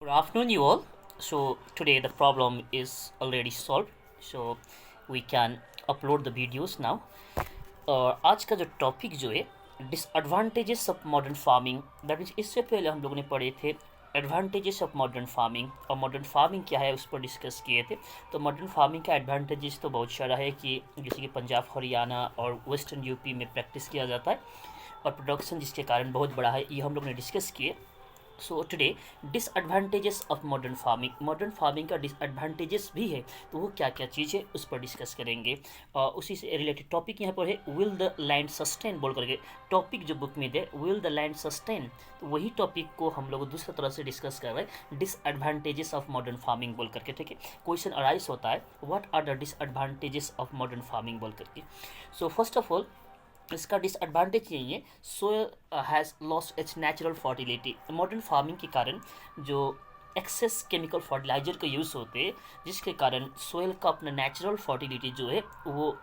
Good afternoon, you all. So today the problem is already solved. So we can upload the videos now. और आज का जो topic जो है disadvantages of modern farming, that means इससे पहले हम लोगों ने पढ़े थे एडवांटेजेस ऑफ मॉडर्न फार्मिंग, और मॉडर्न फार्मिंग क्या है उस पर डिस्कस किए थे। तो मॉडर्न फार्मिंग का एडवांटेजेस तो बहुत सारा है कि जैसे कि पंजाब हरियाणा और वेस्टर्न यूपी में प्रैक्टिस किया जाता है और प्रोडक्शन जिसके कारण बहुत बड़ा है, ये हम लोग ने डिस्कस किए। So today disadvantages of modern farming का डिसएडवांटेजेस भी है, तो वो क्या क्या चीज़ है उस पर डिस्कस करेंगे। और उसी से रिलेटेड टॉपिक यहाँ पर है विल द लैंड सस्टेन बोल करके टॉपिक जो बुक में दे, विल द लैंड सस्टेन, तो वही टॉपिक को हम लोग दूसरा तरह से डिस्कस कर रहे हैं, डिसएडवांटेजेस ऑफ मॉडर्न फार्मिंग बोल करके। ठीक है, क्वेश्चन अराइज होता है what are the disadvantages of modern farming बोल करके। सो फर्स्ट ऑफ ऑल इसका डिसएडवांटेज यही है, soil has lost its natural fertility. Modern farming के कारण जो एक्सेस केमिकल फर्टिलाइजर का यूज़ होते हैं, जिसके कारण सोयल का अपना नेचुरल फर्टिलिटी जो है वो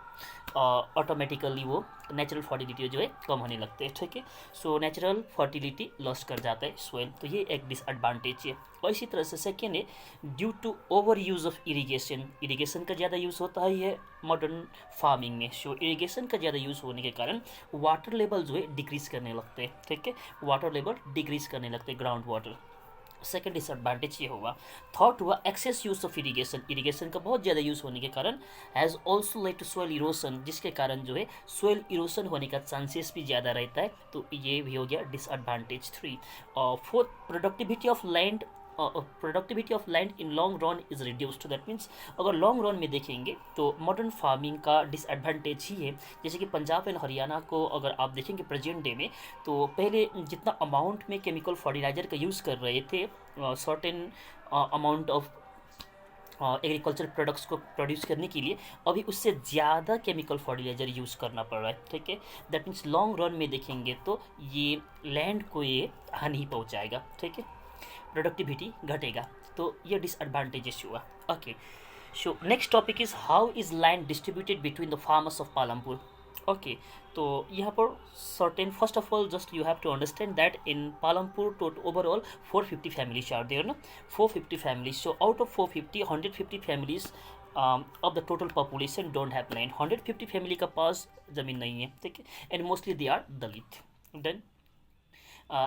ऑटोमेटिकली वो नेचुरल फर्टिलिटी जो है कम होने लगते हैं। ठीक है, सो नेचुरल फर्टिलिटी लॉस कर जाता है सोयल, तो ये एक डिसएडवांटेज है। और इसी तरह से सेकेंड है due to over use of irrigation का ज़्यादा यूज़ होता है मॉडर्न फार्मिंग में। सो इरीगेशन का ज़्यादा यूज़ होने के कारण वाटर लेवल जो है डिक्रीज़ करने लगते हैं। ठीक है, वाटर लेवल डिक्रीज़ करने लगते हैं, ग्राउंड वाटर। सेकेंड डिसएडवांटेज ये होगा। थर्ड हुआ एक्सेस यूज ऑफ इरीगेशन का बहुत ज़्यादा यूज़ होने के कारण has also led to soil erosion, जिसके कारण जो है सोयल इरोसन होने का चांसेस भी ज़्यादा रहता है, तो ये भी हो गया डिसएडवांटेज थ्री। और fourth productivity of land in long run is reduced. That means अगर लॉन्ग रन में देखेंगे तो मॉडर्न फार्मिंग का डिसएडवांटेज ही है। जैसे कि पंजाब एंड हरियाणा को अगर आप देखेंगे प्रेजेंट डे में, तो पहले जितना अमाउंट में केमिकल फर्टिलाइजर का यूज़ कर रहे थे certain amount of agriculture products को प्रोड्यूस करने के लिए, अभी उससे ज़्यादा केमिकल फर्टिलाइजर यूज़ करना पड़ रहा है। ठीक है, दैट मीन्स लॉन्ग रन में देखेंगे तो ये लैंड को ये हानि पहुँचाएगा। ठीक है, प्रोडक्टिविटी घटेगा, तो ये डिसएडवांटेजेस हुआ। Okay, so next topic is how is land distributed between the farmers of Palampur. Okay, तो यहाँ पर certain first of all just you have to understand that in Palampur total overall 450 families are there ना, 450 families. So out of 450 150 families of the total population don't have land. 150 family का पास ज़मीन नहीं है। ठीक है, and mostly they are Dalit. Then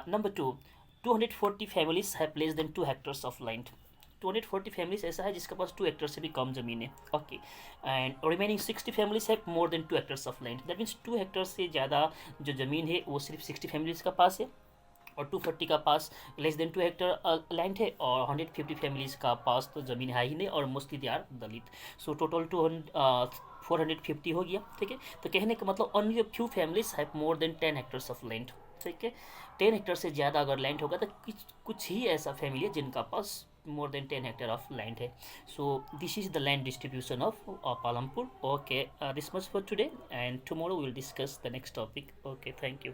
number two, 240 families have less than 2 hectares of land. 240 families ऐसा है जिसके पास 2 हेक्टर से भी कम ज़मीन है। Okay, and remaining 60 families have more then 2 hectares of land. That means 2 Hector से ज़्यादा जो ज़मीन है वो सिर्फ 60 फैमिलीज का पास है, और 240 का पास लेस देन 2 हेक्टर लैंड है, और 150 फैमिलीज का पास तो ज़मीन है ही नहीं, और mostly they are Dalit. So total 450 हो गया। ठीक है, तो कहने का मतलब only few families have more than 10 hectares of land. ठीक है, 10 हेक्टर से ज़्यादा अगर लैंड होगा तो कुछ ही ऐसा फैमिली है जिनका पास more than 10 hectare of land है। So this is the land distribution of Palampur. Okay, this much for today, and tomorrow will discuss the next topic. Okay, thank you.